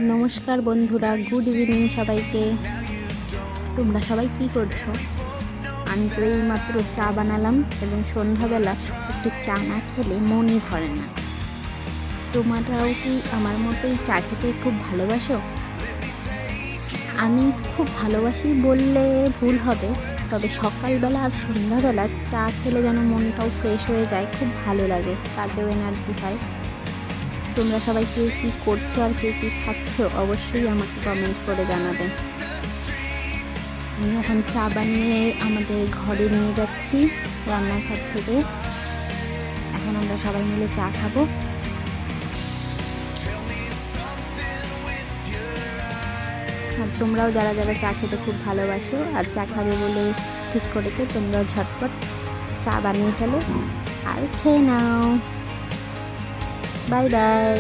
নমস্কার বন্ধুরা, good evening সবাইকে। তোমরা সবাই কি করছো? আমি তো এইমাত্র চা বানালাম এবং সন্ধ্যাবেলা একটু চা না খেলে মনই ভরে না। তোমরাও কি আমার মতোই চা খেতে খুব ভালোবাসো? আমি খুব ভালোবাসি বললে ভুল হবে, তবে সকালবেলা আর সন্ধ্যাবেলা চা খেলে যেন মনটাও ফ্রেশ হয়ে যায়, খুব ভালো লাগে, কাজেও এনার্জি হয়। তোমরা সবাই কে কী করছো আর কে কী খাচ্ছো অবশ্যই আমাকে কমেন্ট করে জানাবে। আমি এখন চা বানিয়ে আমাদের ঘরে নিয়ে যাচ্ছি রান্নাঘর থেকে। এখন আমরা সবাই মিলে চা খাবো। আর তোমরাও যারা যারা চা খেতে খুব ভালোবাসো আর চা খাবে বলে ঠিক করেছো, তোমরাও ঝটপট চা বানিয়ে ফেলো আর খেয়ে নাও। Bye bye.